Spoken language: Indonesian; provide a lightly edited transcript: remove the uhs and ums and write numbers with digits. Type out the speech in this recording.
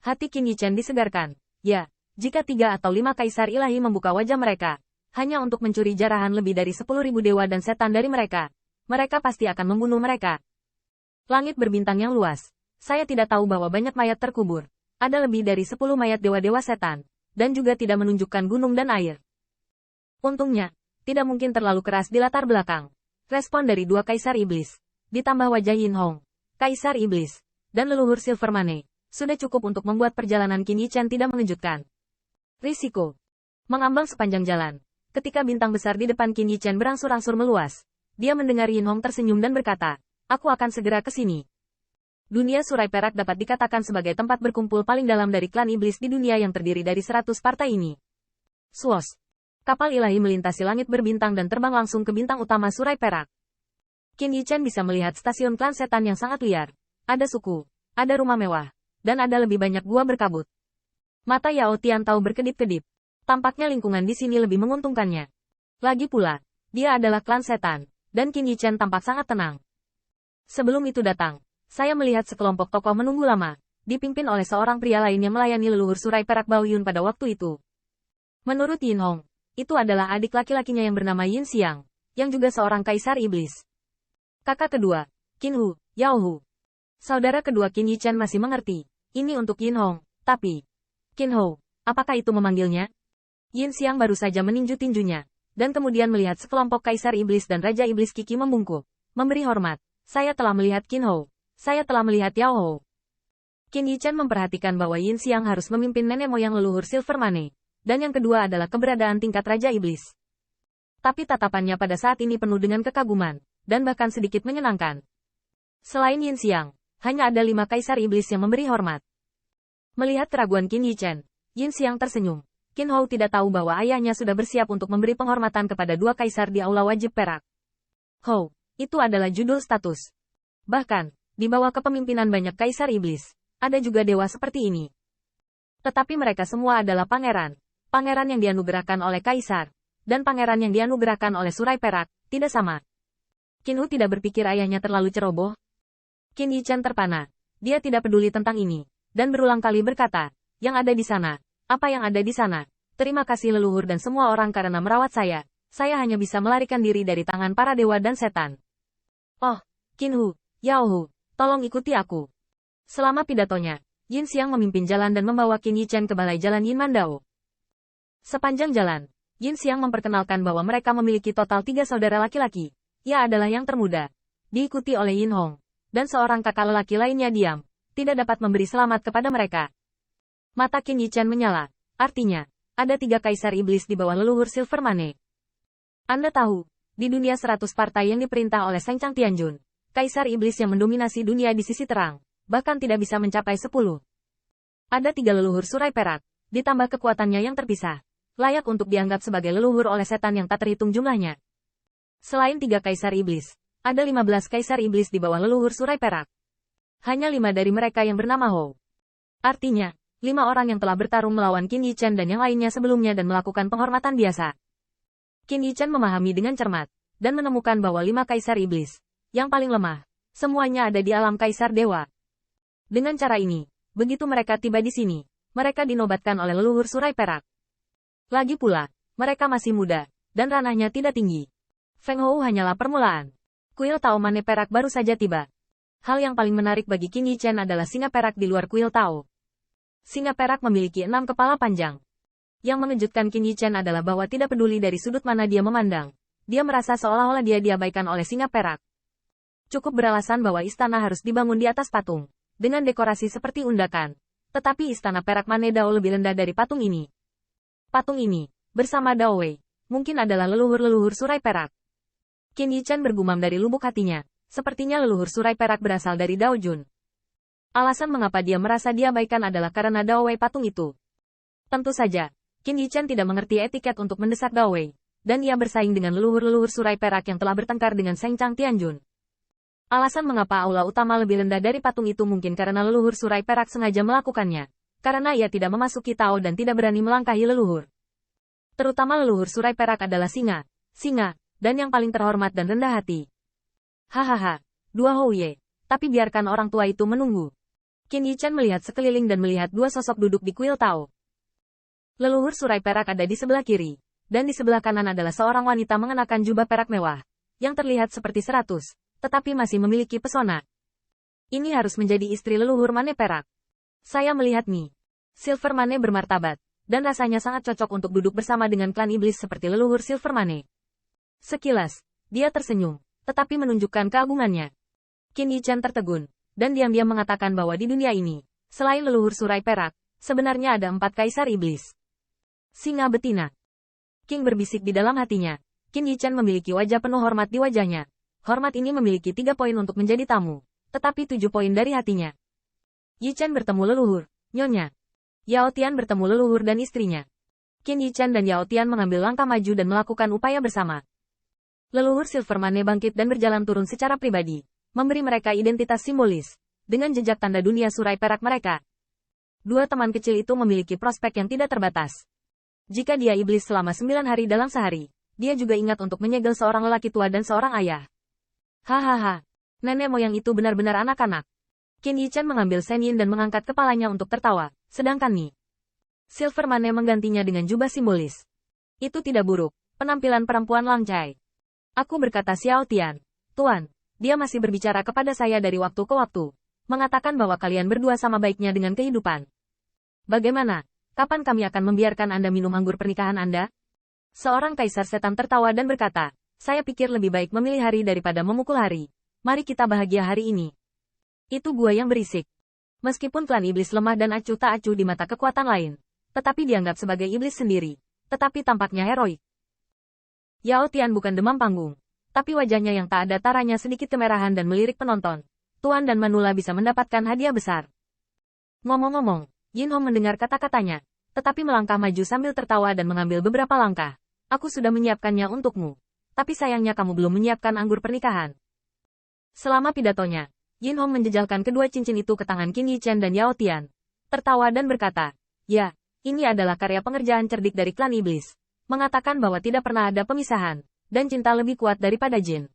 Hati Qin Yichen disegarkan. Ya, jika 3 atau 5 kaisar ilahi membuka wajah mereka, hanya untuk mencuri jarahan lebih dari 10.000 dewa dan setan dari mereka, mereka pasti akan membunuh mereka. Langit berbintang yang luas. Saya tidak tahu bahwa banyak mayat terkubur. Ada lebih dari 10 mayat dewa-dewa setan, dan juga tidak menunjukkan gunung dan air. Untungnya, tidak mungkin terlalu keras di latar belakang. Respon dari 2 kaisar iblis, ditambah wajah Yin Hong, kaisar iblis, dan leluhur Silvermane, sudah cukup untuk membuat perjalanan Qin Yichen tidak mengejutkan. Risiko. Mengambang sepanjang jalan. Ketika bintang besar di depan Qin Yichen berangsur-angsur meluas, dia mendengar Yin Hong tersenyum dan berkata, "Aku akan segera ke sini." Dunia Surai Perak dapat dikatakan sebagai tempat berkumpul paling dalam dari klan iblis di dunia yang terdiri dari 100 partai ini. Swos. Kapal ilahi melintasi langit berbintang dan terbang langsung ke bintang utama Surai Perak. Qin Yichen bisa melihat stasiun klan setan yang sangat liar. Ada suku, ada rumah mewah, dan ada lebih banyak gua berkabut. Mata Yao Tian Tao berkedip-kedip. Tampaknya lingkungan di sini lebih menguntungkannya. Lagi pula, dia adalah klan setan, dan Qin Yichen tampak sangat tenang. Sebelum itu datang, saya melihat sekelompok tokoh menunggu lama, dipimpin oleh seorang pria lain yang melayani leluhur Surai Perak Baoyun pada waktu itu. Menurut Yin Hong, itu adalah adik laki-lakinya yang bernama Yin Xiang, yang juga seorang kaisar iblis. Kakak kedua, Qin Hu, Yao Hu. Saudara kedua Qin Yichen masih mengerti, ini untuk Yin Hong, tapi... Qin Hu, apakah itu memanggilnya? Yin Xiang baru saja meninju tinjunya, dan kemudian melihat sekelompok kaisar iblis dan raja iblis Kiki membungkuk, memberi hormat. Saya telah melihat Qin Hu. Saya telah melihat Yao Hu. Qin Yichen memperhatikan bahwa Yin Xiang harus memimpin nenek moyang leluhur Silvermane, dan yang kedua adalah keberadaan tingkat raja iblis. Tapi tatapannya pada saat ini penuh dengan kekaguman, dan bahkan sedikit menyenangkan. Selain Yin Xiang, hanya ada 5 kaisar iblis yang memberi hormat. Melihat keraguan Qin Yichen, Yin Xiang tersenyum. Qin Hu tidak tahu bahwa ayahnya sudah bersiap untuk memberi penghormatan kepada 2 kaisar di aula wajib perak. Hu, itu adalah judul status. Bahkan, di bawah kepemimpinan banyak kaisar iblis, ada juga dewa seperti ini. Tetapi mereka semua adalah pangeran. Pangeran yang dianugerahkan oleh kaisar, dan pangeran yang dianugerahkan oleh Surai Perak, tidak sama. Qin Hu tidak berpikir ayahnya terlalu ceroboh. Qin Yichen terpana. Dia tidak peduli tentang ini, dan berulang kali berkata, yang ada di sana, apa yang ada di sana. Terima kasih leluhur dan semua orang karena merawat saya. Saya hanya bisa melarikan diri dari tangan para dewa dan setan. Oh, Qin Hu, Yao Hu, tolong ikuti aku. Selama pidatonya, Yin Xiang memimpin jalan dan membawa Qin Yichen ke balai jalan Yin Mandao. Sepanjang jalan, Yin Xiang memperkenalkan bahwa mereka memiliki total 3 saudara laki-laki. Ia adalah yang termuda, diikuti oleh Yin Hong, dan seorang kakak lelaki lainnya diam, tidak dapat memberi selamat kepada mereka. Mata Qin Yichen menyala, artinya, ada 3 kaisar iblis di bawah leluhur Silvermane. Anda tahu, di dunia 100 partai yang diperintah oleh Seng Chang Tianjun, kaisar iblis yang mendominasi dunia di sisi terang, bahkan tidak bisa mencapai 10. Ada 3 leluhur Surai Perak, ditambah kekuatannya yang terpisah, layak untuk dianggap sebagai leluhur oleh setan yang tak terhitung jumlahnya. Selain 3 kaisar iblis, ada 15 kaisar iblis di bawah leluhur Surai Perak. Hanya 5 dari mereka yang bernama Hou. Artinya, 5 orang yang telah bertarung melawan Qin Yichen dan yang lainnya sebelumnya dan melakukan penghormatan biasa. Qin Yichen memahami dengan cermat, dan menemukan bahwa 5 kaisar iblis, yang paling lemah, semuanya ada di alam kaisar dewa. Dengan cara ini, begitu mereka tiba di sini, mereka dinobatkan oleh leluhur Surai Perak. Lagi pula, mereka masih muda, dan ranahnya tidak tinggi. Feng Hou hanyalah permulaan. Kuil Tao Mane Perak baru saja tiba. Hal yang paling menarik bagi Qin Yichen adalah singa perak di luar kuil Tao. Singa perak memiliki 6 kepala panjang. Yang mengejutkan Qin Yichen adalah bahwa tidak peduli dari sudut mana dia memandang, dia merasa seolah-olah dia diabaikan oleh singa perak. Cukup beralasan bahwa istana harus dibangun di atas patung, dengan dekorasi seperti undakan. Tetapi istana perak Mane Dao lebih rendah dari patung ini. Patung ini, bersama Dao Wei, mungkin adalah leluhur-leluhur Surai Perak. Qin Yichen bergumam dari lubuk hatinya, sepertinya leluhur Surai Perak berasal dari Dao Jun. Alasan mengapa dia merasa diabaikan adalah karena Dao Wei patung itu. Tentu saja, Qin Yichen tidak mengerti etiket untuk mendesak Dao Wei, dan ia bersaing dengan leluhur-leluhur Surai Perak yang telah bertengkar dengan Seng Chang Tianjun. Alasan mengapa aula utama lebih rendah dari patung itu mungkin karena leluhur Surai Perak sengaja melakukannya. Karena ia tidak memasuki Tao dan tidak berani melangkahi leluhur. Terutama leluhur Surai Perak adalah singa, dan yang paling terhormat dan rendah hati. Hahaha, 2 Houye, tapi biarkan orang tua itu menunggu. Qin Yichan melihat sekeliling dan melihat dua sosok duduk di kuil Tao. Leluhur surai perak ada di sebelah kiri, dan di sebelah kanan adalah seorang wanita mengenakan jubah perak mewah, yang terlihat seperti 100, tetapi masih memiliki pesona. Ini harus menjadi istri leluhur Mane perak. Saya melihat Mi. Silver Mane bermartabat, dan rasanya sangat cocok untuk duduk bersama dengan klan iblis seperti leluhur Silver Mane. Sekilas, dia tersenyum, tetapi menunjukkan keagungannya. Qin Yichan tertegun, dan diam-diam mengatakan bahwa di dunia ini, selain leluhur surai perak, sebenarnya ada 4 kaisar iblis. Singa betina. King berbisik di dalam hatinya. Qin Yichan memiliki wajah penuh hormat di wajahnya. Hormat ini memiliki 3 poin untuk menjadi tamu, tetapi 7 poin dari hatinya. Yichan bertemu leluhur, Nyonya. Yao Tian bertemu leluhur dan istrinya. Qin Yichan dan Yao Tian mengambil langkah maju dan melakukan upaya bersama. Leluhur Silver Mane bangkit dan berjalan turun secara pribadi, memberi mereka identitas simbolis, dengan jejak tanda dunia surai perak mereka. Dua teman kecil itu memiliki prospek yang tidak terbatas. Jika dia iblis selama 9 hari dalam sehari, dia juga ingat untuk menyegel seorang lelaki tua dan seorang ayah. Hahaha, nenek moyang itu benar-benar anak-anak. Qin Yichan mengambil Senyin dan mengangkat kepalanya untuk tertawa, sedangkan Mi Silver Mane menggantinya dengan jubah simbolis. Itu tidak buruk, penampilan perempuan Langcai. Aku berkata Xiao Tian, Tuan. Dia masih berbicara kepada saya dari waktu ke waktu, mengatakan bahwa kalian berdua sama baiknya dengan kehidupan. Bagaimana? Kapan kami akan membiarkan Anda minum anggur pernikahan Anda? Seorang kaisar setan tertawa dan berkata, saya pikir lebih baik memilih hari daripada memukul hari. Mari kita bahagia hari ini. Itu gua yang berisik. Meskipun klan iblis lemah dan acuh tak acuh di mata kekuatan lain, tetapi dianggap sebagai iblis sendiri, tetapi tampaknya heroik. Yao Tian bukan demam panggung. Tapi wajahnya yang tak ada taranya sedikit kemerahan dan melirik penonton. Tuan dan Manula bisa mendapatkan hadiah besar. Ngomong-ngomong, Yin Hong mendengar kata-katanya, tetapi melangkah maju sambil tertawa dan mengambil beberapa langkah. Aku sudah menyiapkannya untukmu. Tapi sayangnya kamu belum menyiapkan anggur pernikahan. Selama pidatonya, Yin Hong menjejalkan kedua cincin itu ke tangan Qin Yichan dan Yao Tian. Tertawa dan berkata, ya, ini adalah karya pengerjaan cerdik dari klan iblis. Mengatakan bahwa tidak pernah ada pemisahan. Dan cinta lebih kuat daripada jin.